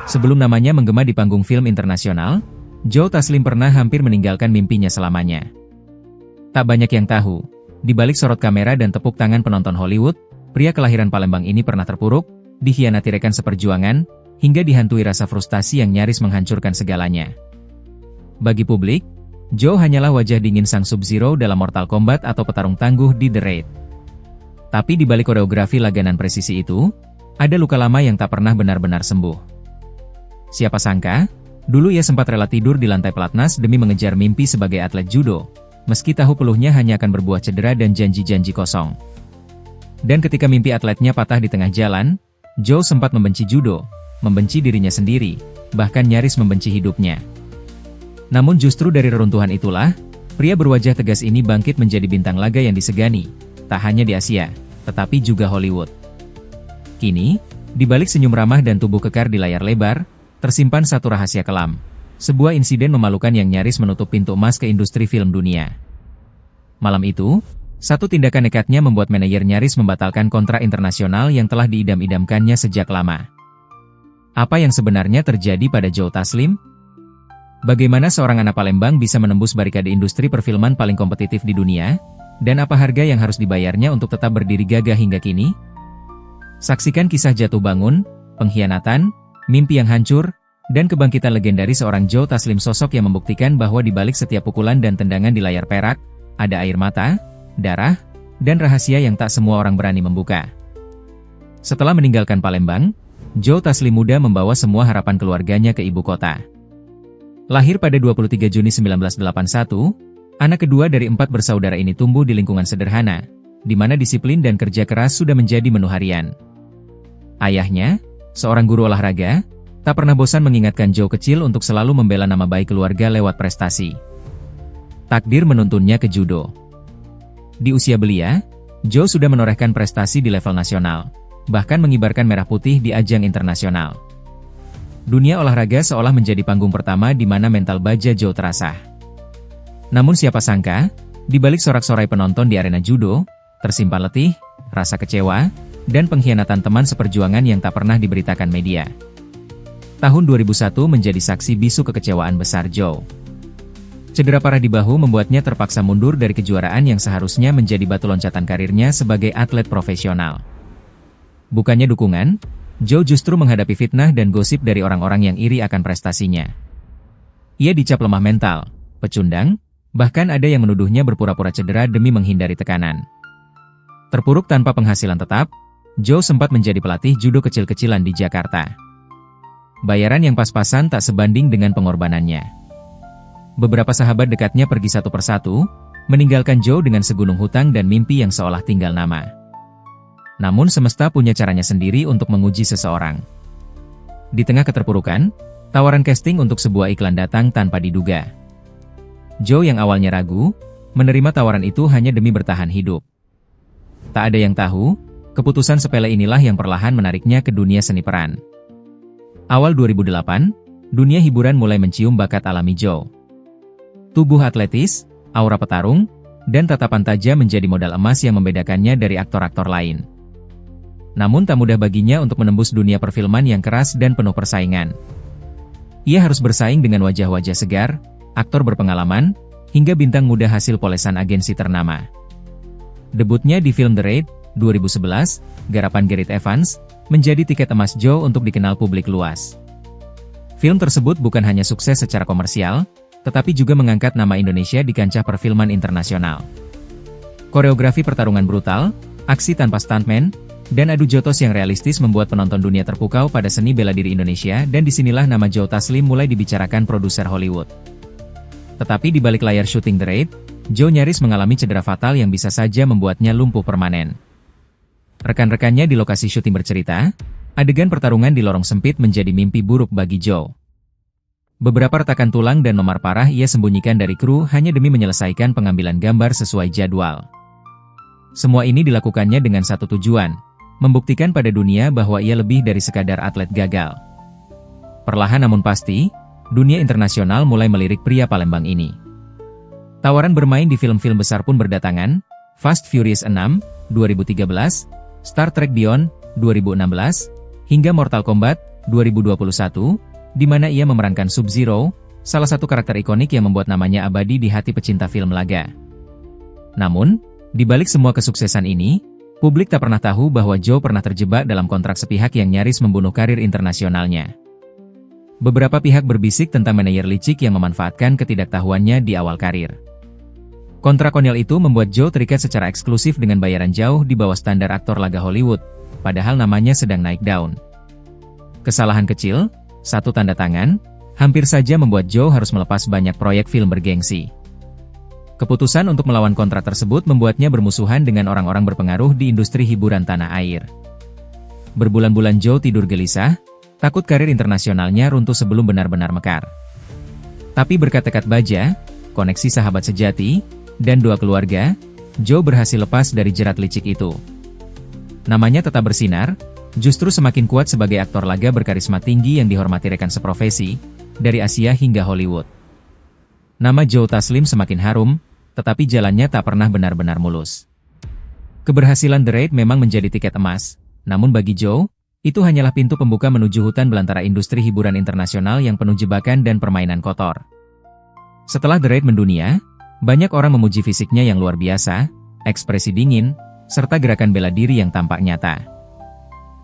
Sebelum namanya menggema di panggung film internasional, Joe Taslim pernah hampir meninggalkan mimpinya selamanya. Tak banyak yang tahu, di balik sorot kamera dan tepuk tangan penonton Hollywood, pria kelahiran Palembang ini pernah terpuruk, dikhianati rekan seperjuangan, hingga dihantui rasa frustasi yang nyaris menghancurkan segalanya. Bagi publik, Joe hanyalah wajah dingin sang Sub-Zero dalam Mortal Kombat atau petarung tangguh di The Raid. Tapi di balik koreografi laganan presisi itu, ada luka lama yang tak pernah benar-benar sembuh. Siapa sangka, dulu ia sempat rela tidur di lantai pelatnas demi mengejar mimpi sebagai atlet judo, meski tahu peluhnya hanya akan berbuah cedera dan janji-janji kosong. Dan ketika mimpi atletnya patah di tengah jalan, Joe sempat membenci judo, membenci dirinya sendiri, bahkan nyaris membenci hidupnya. Namun justru dari reruntuhan itulah, pria berwajah tegas ini bangkit menjadi bintang laga yang disegani, tak hanya di Asia, tetapi juga Hollywood. Kini, di balik senyum ramah dan tubuh kekar di layar lebar, tersimpan satu rahasia kelam. Sebuah insiden memalukan yang nyaris menutup pintu emas ke industri film dunia. Malam itu, satu tindakan nekatnya membuat manajer nyaris membatalkan kontrak internasional yang telah diidam-idamkannya sejak lama. Apa yang sebenarnya terjadi pada Joe Taslim? Bagaimana seorang anak Palembang bisa menembus barikade industri perfilman paling kompetitif di dunia? Dan apa harga yang harus dibayarnya untuk tetap berdiri gagah hingga kini? Saksikan kisah jatuh bangun, pengkhianatan, mimpi yang hancur, dan kebangkitan legendaris seorang Joe Taslim, sosok yang membuktikan bahwa di balik setiap pukulan dan tendangan di layar perak, ada air mata, darah, dan rahasia yang tak semua orang berani membuka. Setelah meninggalkan Palembang, Joe Taslim muda membawa semua harapan keluarganya ke ibu kota. Lahir pada 23 Juni 1981, anak kedua dari 4 bersaudara ini tumbuh di lingkungan sederhana, di mana disiplin dan kerja keras sudah menjadi menu harian. Ayahnya, seorang guru olahraga, tak pernah bosan mengingatkan Joe kecil untuk selalu membela nama baik keluarga lewat prestasi. Takdir menuntunnya ke judo. Di usia belia, Joe sudah menorehkan prestasi di level nasional, bahkan mengibarkan merah putih di ajang internasional. Dunia olahraga seolah menjadi panggung pertama di mana mental baja Joe terasah. Namun siapa sangka, di balik sorak-sorai penonton di arena judo, tersimpan letih, rasa kecewa, dan pengkhianatan teman seperjuangan yang tak pernah diberitakan media. Tahun 2001 menjadi saksi bisu kekecewaan besar Joe. Cedera parah di bahu membuatnya terpaksa mundur dari kejuaraan yang seharusnya menjadi batu loncatan karirnya sebagai atlet profesional. Bukannya dukungan, Joe justru menghadapi fitnah dan gosip dari orang-orang yang iri akan prestasinya. Ia dicap lemah mental, pecundang, bahkan ada yang menuduhnya berpura-pura cedera demi menghindari tekanan. Terpuruk tanpa penghasilan tetap, Joe sempat menjadi pelatih judo kecil-kecilan di Jakarta. Bayaran yang pas-pasan tak sebanding dengan pengorbanannya. Beberapa sahabat dekatnya pergi satu persatu, meninggalkan Joe dengan segunung hutang dan mimpi yang seolah tinggal nama. Namun semesta punya caranya sendiri untuk menguji seseorang. Di tengah keterpurukan, tawaran casting untuk sebuah iklan datang tanpa diduga. Joe yang awalnya ragu, menerima tawaran itu hanya demi bertahan hidup. Tak ada yang tahu, keputusan sepele inilah yang perlahan menariknya ke dunia seni peran. Awal 2008, dunia hiburan mulai mencium bakat alami Joe. Tubuh atletis, aura petarung, dan tatapan tajam menjadi modal emas yang membedakannya dari aktor-aktor lain. Namun tak mudah baginya untuk menembus dunia perfilman yang keras dan penuh persaingan. Ia harus bersaing dengan wajah-wajah segar, aktor berpengalaman, hingga bintang muda hasil polesan agensi ternama. Debutnya di film The Raid, 2011, garapan Gareth Evans, menjadi tiket emas Joe untuk dikenal publik luas. Film tersebut bukan hanya sukses secara komersial, tetapi juga mengangkat nama Indonesia di kancah perfilman internasional. Koreografi pertarungan brutal, aksi tanpa stuntman, dan adu jotos yang realistis membuat penonton dunia terpukau pada seni bela diri Indonesia, dan disinilah nama Joe Taslim mulai dibicarakan produser Hollywood. Tetapi di balik layar syuting The Raid, Joe nyaris mengalami cedera fatal yang bisa saja membuatnya lumpuh permanen. Rekan-rekannya di lokasi syuting bercerita, adegan pertarungan di lorong sempit menjadi mimpi buruk bagi Joe. Beberapa retakan tulang dan memar parah ia sembunyikan dari kru hanya demi menyelesaikan pengambilan gambar sesuai jadwal. Semua ini dilakukannya dengan satu tujuan, membuktikan pada dunia bahwa ia lebih dari sekadar atlet gagal. Perlahan namun pasti, dunia internasional mulai melirik pria Palembang ini. Tawaran bermain di film-film besar pun berdatangan, Fast Furious 6, 2013, Star Trek Beyond, 2016, hingga Mortal Kombat, 2021, di mana ia memerankan Sub-Zero, salah satu karakter ikonik yang membuat namanya abadi di hati pecinta film laga. Namun, di balik semua kesuksesan ini, publik tak pernah tahu bahwa Joe pernah terjebak dalam kontrak sepihak yang nyaris membunuh karir internasionalnya. Beberapa pihak berbisik tentang manajer licik yang memanfaatkan ketidaktahuannya di awal karir. Kontrak konyol itu membuat Joe terikat secara eksklusif dengan bayaran jauh di bawah standar aktor laga Hollywood, padahal namanya sedang naik daun. Kesalahan kecil, satu tanda tangan, hampir saja membuat Joe harus melepas banyak proyek film bergengsi. Keputusan untuk melawan kontrak tersebut membuatnya bermusuhan dengan orang-orang berpengaruh di industri hiburan tanah air. Berbulan-bulan Joe tidur gelisah, takut karir internasionalnya runtuh sebelum benar-benar mekar. Tapi berkat tekad baja, koneksi sahabat sejati, dan doa keluarga, Joe berhasil lepas dari jerat licik itu. Namanya tetap bersinar, justru semakin kuat sebagai aktor laga berkarisma tinggi yang dihormati rekan seprofesi, dari Asia hingga Hollywood. Nama Joe Taslim semakin harum, tetapi jalannya tak pernah benar-benar mulus. Keberhasilan The Raid memang menjadi tiket emas, namun bagi Joe, itu hanyalah pintu pembuka menuju hutan belantara industri hiburan internasional yang penuh jebakan dan permainan kotor. Setelah The Raid mendunia, banyak orang memuji fisiknya yang luar biasa, ekspresi dingin, serta gerakan bela diri yang tampak nyata.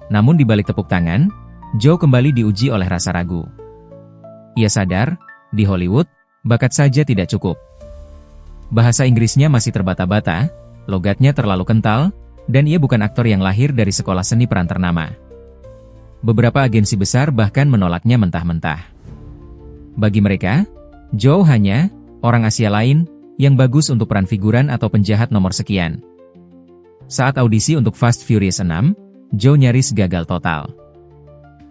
Namun di balik tepuk tangan, Joe kembali diuji oleh rasa ragu. Ia sadar, di Hollywood, bakat saja tidak cukup. Bahasa Inggrisnya masih terbata-bata, logatnya terlalu kental, dan ia bukan aktor yang lahir dari sekolah seni peran ternama. Beberapa agensi besar bahkan menolaknya mentah-mentah. Bagi mereka, Joe hanya orang Asia lain yang bagus untuk peran figuran atau penjahat nomor sekian. Saat audisi untuk Fast Furious 6, Joe nyaris gagal total.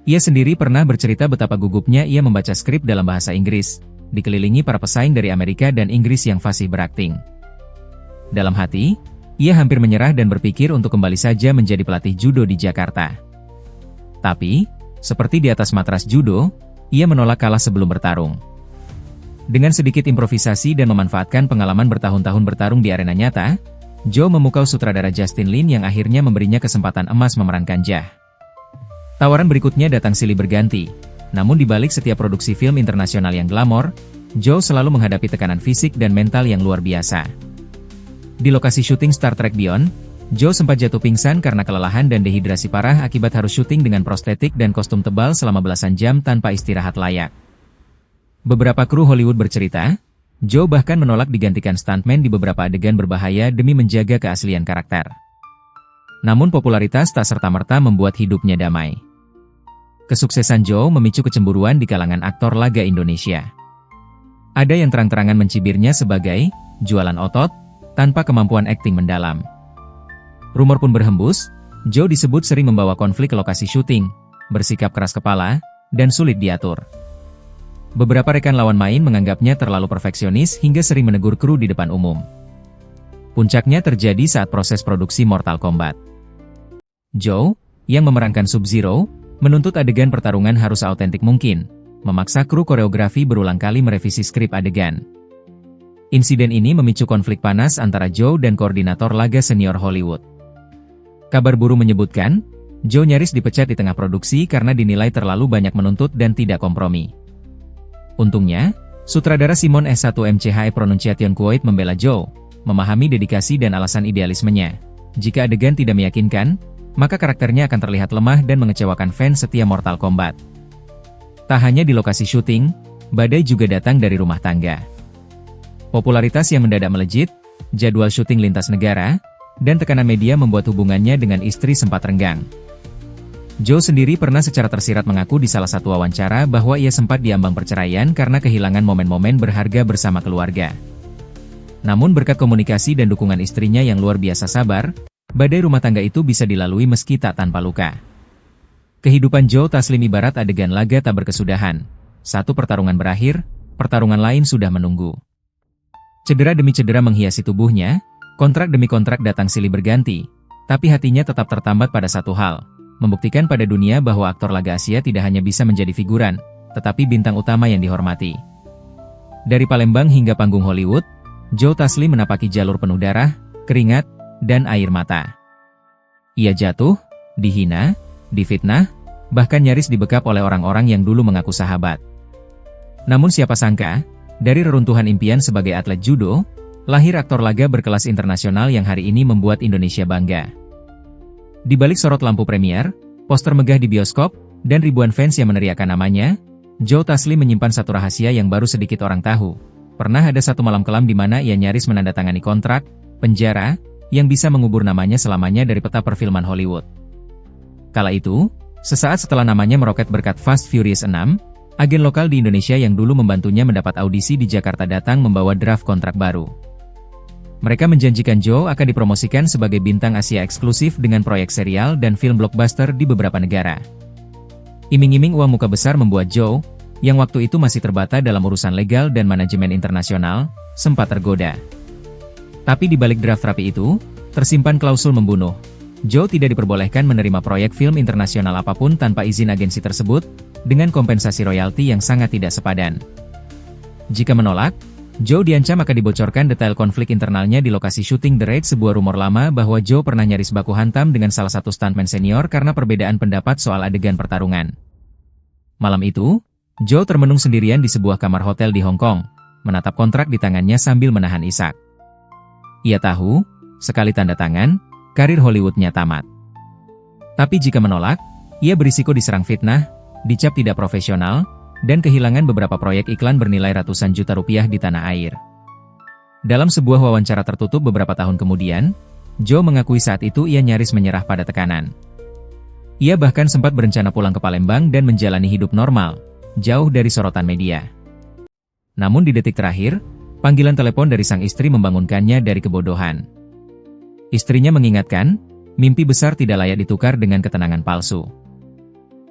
Ia sendiri pernah bercerita betapa gugupnya ia membaca skrip dalam bahasa Inggris, dikelilingi para pesaing dari Amerika dan Inggris yang fasih berakting. Dalam hati, ia hampir menyerah dan berpikir untuk kembali saja menjadi pelatih judo di Jakarta. Tapi, seperti di atas matras judo, ia menolak kalah sebelum bertarung. Dengan sedikit improvisasi dan memanfaatkan pengalaman bertahun-tahun bertarung di arena nyata, Joe memukau sutradara Justin Lin yang akhirnya memberinya kesempatan emas memerankan Jah. Tawaran berikutnya datang silih berganti. Namun di balik setiap produksi film internasional yang glamor, Joe selalu menghadapi tekanan fisik dan mental yang luar biasa. Di lokasi syuting Star Trek Beyond, Joe sempat jatuh pingsan karena kelelahan dan dehidrasi parah akibat harus syuting dengan prostetik dan kostum tebal selama belasan jam tanpa istirahat layak. Beberapa kru Hollywood bercerita, Joe bahkan menolak digantikan stuntman di beberapa adegan berbahaya demi menjaga keaslian karakter. Namun popularitas tak serta-merta membuat hidupnya damai. Kesuksesan Joe memicu kecemburuan di kalangan aktor laga Indonesia. Ada yang terang-terangan mencibirnya sebagai jualan otot, tanpa kemampuan akting mendalam. Rumor pun berhembus, Joe disebut sering membawa konflik ke lokasi syuting, bersikap keras kepala, dan sulit diatur. Beberapa rekan lawan main menganggapnya terlalu perfeksionis hingga sering menegur kru di depan umum. Puncaknya terjadi saat proses produksi Mortal Kombat. Joe, yang memerankan Sub-Zero, menuntut adegan pertarungan harus autentik mungkin, memaksa kru koreografi berulang kali merevisi skrip adegan. Insiden ini memicu konflik panas antara Joe dan koordinator laga senior Hollywood. Kabar burung menyebutkan, Joe nyaris dipecat di tengah produksi karena dinilai terlalu banyak menuntut dan tidak kompromi. Untungnya, sutradara Simon S1 MCHE Pronunciation Quote membela Joe, memahami dedikasi dan alasan idealismenya. Jika adegan tidak meyakinkan, maka karakternya akan terlihat lemah dan mengecewakan fans setia Mortal Kombat. Tak hanya di lokasi syuting, badai juga datang dari rumah tangga. Popularitas yang mendadak melejit, jadwal syuting lintas negara, dan tekanan media membuat hubungannya dengan istri sempat renggang. Joe sendiri pernah secara tersirat mengaku di salah satu wawancara bahwa ia sempat diambang perceraian karena kehilangan momen-momen berharga bersama keluarga. Namun berkat komunikasi dan dukungan istrinya yang luar biasa sabar, badai rumah tangga itu bisa dilalui meski tak tanpa luka. Kehidupan Joe Taslim ibarat adegan laga tak berkesudahan. Satu pertarungan berakhir, pertarungan lain sudah menunggu. Cedera demi cedera menghiasi tubuhnya, kontrak demi kontrak datang silih berganti, tapi hatinya tetap tertambat pada satu hal, membuktikan pada dunia bahwa aktor laga Asia tidak hanya bisa menjadi figuran, tetapi bintang utama yang dihormati. Dari Palembang hingga panggung Hollywood, Joe Taslim menapaki jalur penuh darah, keringat, dan air mata. Ia jatuh, dihina, difitnah, bahkan nyaris dibekap oleh orang-orang yang dulu mengaku sahabat. Namun siapa sangka, dari reruntuhan impian sebagai atlet judo, lahir aktor laga berkelas internasional yang hari ini membuat Indonesia bangga. Di balik sorot lampu premier, poster megah di bioskop, dan ribuan fans yang meneriakan namanya, Joe Taslim menyimpan satu rahasia yang baru sedikit orang tahu. Pernah ada satu malam kelam di mana ia nyaris menandatangani kontrak penjara yang bisa mengubur namanya selamanya dari peta perfilman Hollywood. Kala itu, sesaat setelah namanya meroket berkat Fast Furious 6, agen lokal di Indonesia yang dulu membantunya mendapat audisi di Jakarta datang membawa draft kontrak baru. Mereka menjanjikan Joe akan dipromosikan sebagai bintang Asia eksklusif dengan proyek serial dan film blockbuster di beberapa negara. Iming-iming uang muka besar membuat Joe, yang waktu itu masih terbata dalam urusan legal dan manajemen internasional, sempat tergoda. Tapi di balik draft rapi itu, tersimpan klausul membunuh. Joe tidak diperbolehkan menerima proyek film internasional apapun tanpa izin agensi tersebut, dengan kompensasi royalti yang sangat tidak sepadan. Jika menolak, Joe diancam akan dibocorkan detail konflik internalnya di lokasi syuting The Raid. Sebuah rumor lama bahwa Joe pernah nyaris baku hantam dengan salah satu stuntman senior karena perbedaan pendapat soal adegan pertarungan. Malam itu, Joe termenung sendirian di sebuah kamar hotel di Hong Kong, menatap kontrak di tangannya sambil menahan isak. Ia tahu, sekali tanda tangan, karir Hollywoodnya tamat. Tapi jika menolak, ia berisiko diserang fitnah, dicap tidak profesional, dan kehilangan beberapa proyek iklan bernilai ratusan juta rupiah di tanah air. Dalam sebuah wawancara tertutup beberapa tahun kemudian, Joe mengakui saat itu ia nyaris menyerah pada tekanan. Ia bahkan sempat berencana pulang ke Palembang dan menjalani hidup normal, jauh dari sorotan media. Namun di detik terakhir, panggilan telepon dari sang istri membangunkannya dari kebodohan. Istrinya mengingatkan, mimpi besar tidak layak ditukar dengan ketenangan palsu.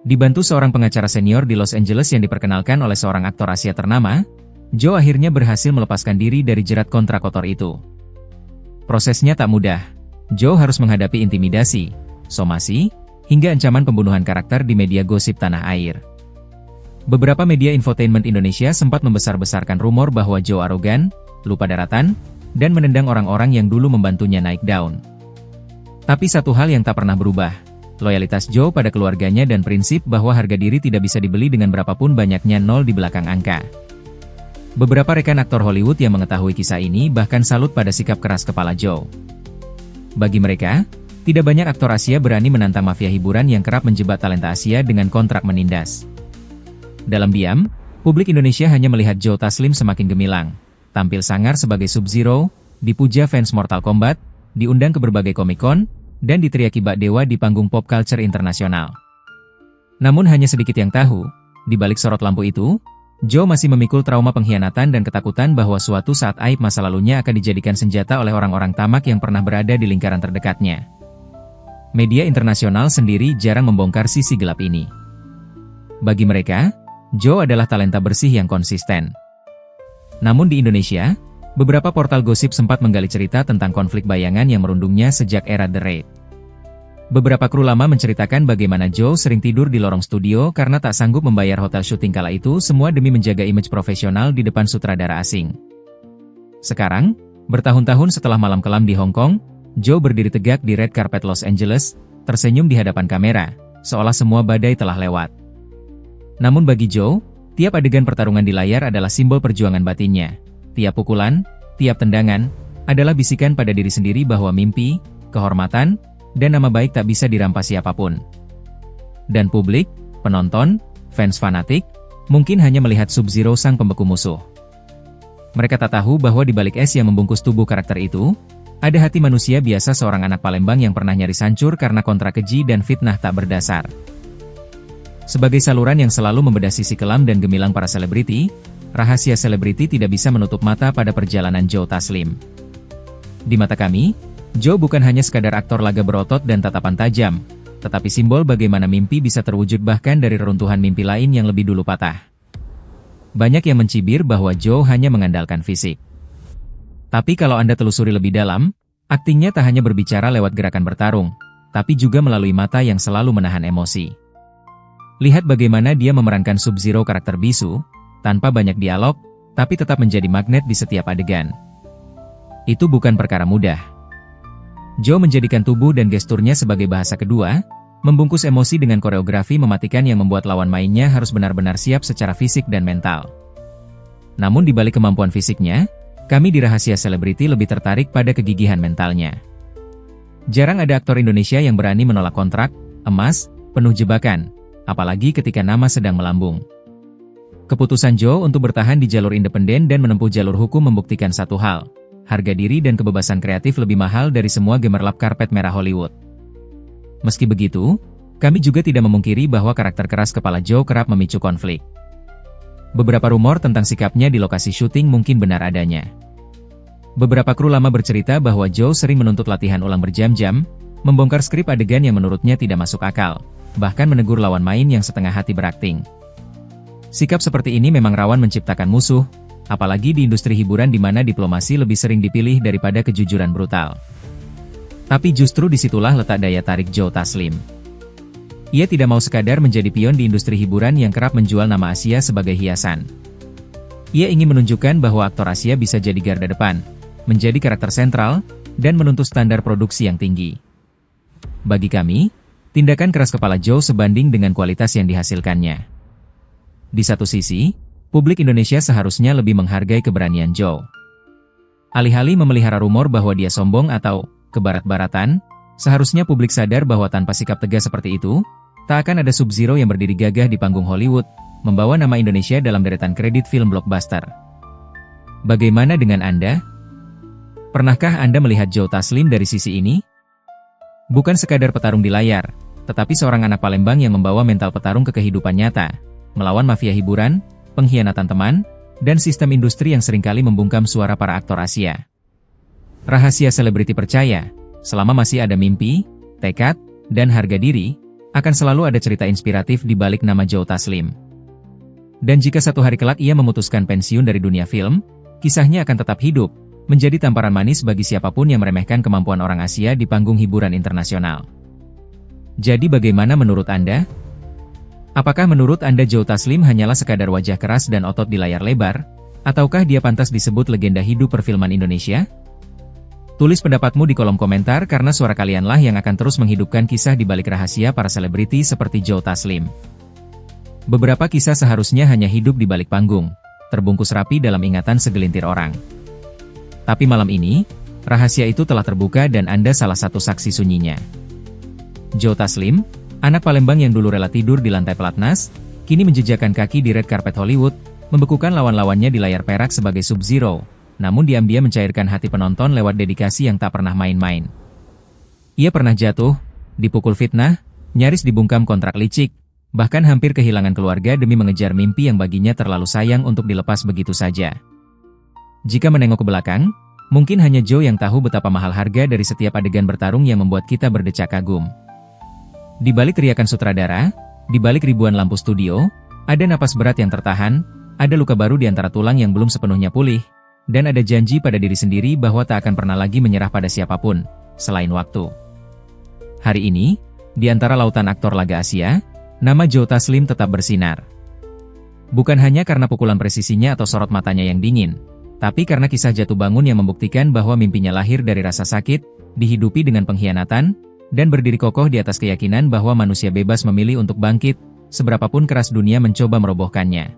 Dibantu seorang pengacara senior di Los Angeles yang diperkenalkan oleh seorang aktor Asia ternama, Joe akhirnya berhasil melepaskan diri dari jerat kontrak kotor itu. Prosesnya tak mudah. Joe harus menghadapi intimidasi, somasi, hingga ancaman pembunuhan karakter di media gosip tanah air. Beberapa media infotainment Indonesia sempat membesar-besarkan rumor bahwa Joe arogan, lupa daratan, dan menendang orang-orang yang dulu membantunya naik daun. Tapi satu hal yang tak pernah berubah, loyalitas Joe pada keluarganya dan prinsip bahwa harga diri tidak bisa dibeli dengan berapapun banyaknya nol di belakang angka. Beberapa rekan aktor Hollywood yang mengetahui kisah ini bahkan salut pada sikap keras kepala Joe. Bagi mereka, tidak banyak aktor Asia berani menantang mafia hiburan yang kerap menjebak talenta Asia dengan kontrak menindas. Dalam diam, publik Indonesia hanya melihat Joe Taslim semakin gemilang, tampil sangar sebagai Sub-Zero, dipuja fans Mortal Kombat, diundang ke berbagai Comic-Con, dan diteriaki bak dewa di panggung pop culture internasional. Namun hanya sedikit yang tahu, di balik sorot lampu itu, Joe masih memikul trauma pengkhianatan dan ketakutan bahwa suatu saat aib masa lalunya akan dijadikan senjata oleh orang-orang tamak yang pernah berada di lingkaran terdekatnya. Media internasional sendiri jarang membongkar sisi gelap ini. Bagi mereka, Joe adalah talenta bersih yang konsisten. Namun di Indonesia, beberapa portal gosip sempat menggali cerita tentang konflik bayangan yang merundungnya sejak era The Raid. Beberapa kru lama menceritakan bagaimana Joe sering tidur di lorong studio karena tak sanggup membayar hotel syuting kala itu, semua demi menjaga image profesional di depan sutradara asing. Sekarang, bertahun-tahun setelah malam kelam di Hong Kong, Joe berdiri tegak di red carpet Los Angeles, tersenyum di hadapan kamera, seolah semua badai telah lewat. Namun bagi Joe, tiap adegan pertarungan di layar adalah simbol perjuangan batinnya. Tiap pukulan, tiap tendangan, adalah bisikan pada diri sendiri bahwa mimpi, kehormatan, dan nama baik tak bisa dirampas siapapun. Dan publik, penonton, fans fanatik, mungkin hanya melihat Sub-Zero sang pembeku musuh. Mereka tak tahu bahwa di balik es yang membungkus tubuh karakter itu, ada hati manusia biasa seorang anak Palembang yang pernah nyaris hancur karena kontrak keji dan fitnah tak berdasar. Sebagai saluran yang selalu membedah sisi kelam dan gemilang para selebriti, rahasia selebriti tidak bisa menutup mata pada perjalanan Joe Taslim. Di mata kami, Joe bukan hanya sekadar aktor laga berotot dan tatapan tajam, tetapi simbol bagaimana mimpi bisa terwujud bahkan dari reruntuhan mimpi lain yang lebih dulu patah. Banyak yang mencibir bahwa Joe hanya mengandalkan fisik. Tapi kalau Anda telusuri lebih dalam, aktingnya tak hanya berbicara lewat gerakan bertarung, tapi juga melalui mata yang selalu menahan emosi. Lihat bagaimana dia memerankan Sub-Zero karakter bisu, tanpa banyak dialog, tapi tetap menjadi magnet di setiap adegan. Itu bukan perkara mudah. Joe menjadikan tubuh dan gesturnya sebagai bahasa kedua, membungkus emosi dengan koreografi mematikan yang membuat lawan mainnya harus benar-benar siap secara fisik dan mental. Namun di balik kemampuan fisiknya, kami di Rahasia Selebriti lebih tertarik pada kegigihan mentalnya. Jarang ada aktor Indonesia yang berani menolak kontrak emas penuh jebakan, apalagi ketika nama sedang melambung. Keputusan Joe untuk bertahan di jalur independen dan menempuh jalur hukum membuktikan satu hal, harga diri dan kebebasan kreatif lebih mahal dari semua gemerlap karpet merah Hollywood. Meski begitu, kami juga tidak memungkiri bahwa karakter keras kepala Joe kerap memicu konflik. Beberapa rumor tentang sikapnya di lokasi syuting mungkin benar adanya. Beberapa kru lama bercerita bahwa Joe sering menuntut latihan ulang berjam-jam, membongkar skrip adegan yang menurutnya tidak masuk akal, bahkan menegur lawan main yang setengah hati berakting. Sikap seperti ini memang rawan menciptakan musuh, apalagi di industri hiburan di mana diplomasi lebih sering dipilih daripada kejujuran brutal. Tapi justru disitulah letak daya tarik Joe Taslim. Ia tidak mau sekadar menjadi pion di industri hiburan yang kerap menjual nama Asia sebagai hiasan. Ia ingin menunjukkan bahwa aktor Asia bisa jadi garda depan, menjadi karakter sentral, dan menuntut standar produksi yang tinggi. Bagi kami, tindakan keras kepala Joe sebanding dengan kualitas yang dihasilkannya. Di satu sisi, publik Indonesia seharusnya lebih menghargai keberanian Joe. Alih-alih memelihara rumor bahwa dia sombong atau kebarat-baratan, seharusnya publik sadar bahwa tanpa sikap tegas seperti itu, tak akan ada Sub-Zero yang berdiri gagah di panggung Hollywood, membawa nama Indonesia dalam deretan kredit film blockbuster. Bagaimana dengan Anda? Pernahkah Anda melihat Joe Taslim dari sisi ini? Bukan sekadar petarung di layar, tetapi seorang anak Palembang yang membawa mental petarung ke kehidupan nyata, melawan mafia hiburan, pengkhianatan teman, dan sistem industri yang seringkali membungkam suara para aktor Asia. Rahasia Selebriti percaya, selama masih ada mimpi, tekad, dan harga diri, akan selalu ada cerita inspiratif di balik nama Joe Taslim. Dan jika satu hari kelak ia memutuskan pensiun dari dunia film, kisahnya akan tetap hidup, menjadi tamparan manis bagi siapapun yang meremehkan kemampuan orang Asia di panggung hiburan internasional. Jadi bagaimana menurut Anda? Apakah menurut Anda Joe Taslim hanyalah sekadar wajah keras dan otot di layar lebar, ataukah dia pantas disebut legenda hidup perfilman Indonesia? Tulis pendapatmu di kolom komentar karena suara kalianlah yang akan terus menghidupkan kisah di balik rahasia para selebriti seperti Joe Taslim. Beberapa kisah seharusnya hanya hidup di balik panggung, terbungkus rapi dalam ingatan segelintir orang. Tapi malam ini, rahasia itu telah terbuka dan Anda salah satu saksi sunyinya. Joe Taslim, anak Palembang yang dulu rela tidur di lantai pelatnas, kini menjejakkan kaki di red carpet Hollywood, membekukan lawan-lawannya di layar perak sebagai Sub-Zero, namun diam-diam mencairkan hati penonton lewat dedikasi yang tak pernah main-main. Ia pernah jatuh, dipukul fitnah, nyaris dibungkam kontrak licik, bahkan hampir kehilangan keluarga demi mengejar mimpi yang baginya terlalu sayang untuk dilepas begitu saja. Jika menengok ke belakang, mungkin hanya Joe yang tahu betapa mahal harga dari setiap adegan bertarung yang membuat kita berdecak kagum. Di balik teriakan sutradara, di balik ribuan lampu studio, ada napas berat yang tertahan, ada luka baru di antara tulang yang belum sepenuhnya pulih, dan ada janji pada diri sendiri bahwa tak akan pernah lagi menyerah pada siapapun, selain waktu. Hari ini, di antara lautan aktor laga Asia, nama Joe Taslim tetap bersinar. Bukan hanya karena pukulan presisinya atau sorot matanya yang dingin, tapi karena kisah jatuh bangun yang membuktikan bahwa mimpinya lahir dari rasa sakit, dihidupi dengan pengkhianatan, dan berdiri kokoh di atas keyakinan bahwa manusia bebas memilih untuk bangkit, seberapapun keras dunia mencoba merobohkannya.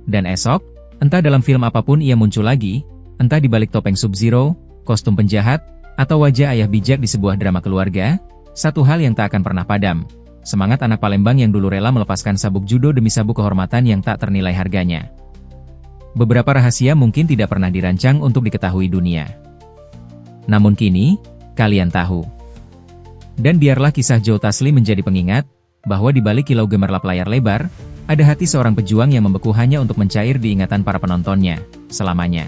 Dan esok, entah dalam film apapun ia muncul lagi, entah di balik topeng Sub-Zero, kostum penjahat, atau wajah ayah bijak di sebuah drama keluarga, satu hal yang tak akan pernah padam, semangat anak Palembang yang dulu rela melepaskan sabuk judo demi sabuk kehormatan yang tak ternilai harganya. Beberapa rahasia mungkin tidak pernah dirancang untuk diketahui dunia. Namun kini, kalian tahu. Dan biarlah kisah Joe Taslim menjadi pengingat, bahwa di balik kilau gemerlap layar lebar, ada hati seorang pejuang yang membeku hanya untuk mencair di ingatan para penontonnya, selamanya.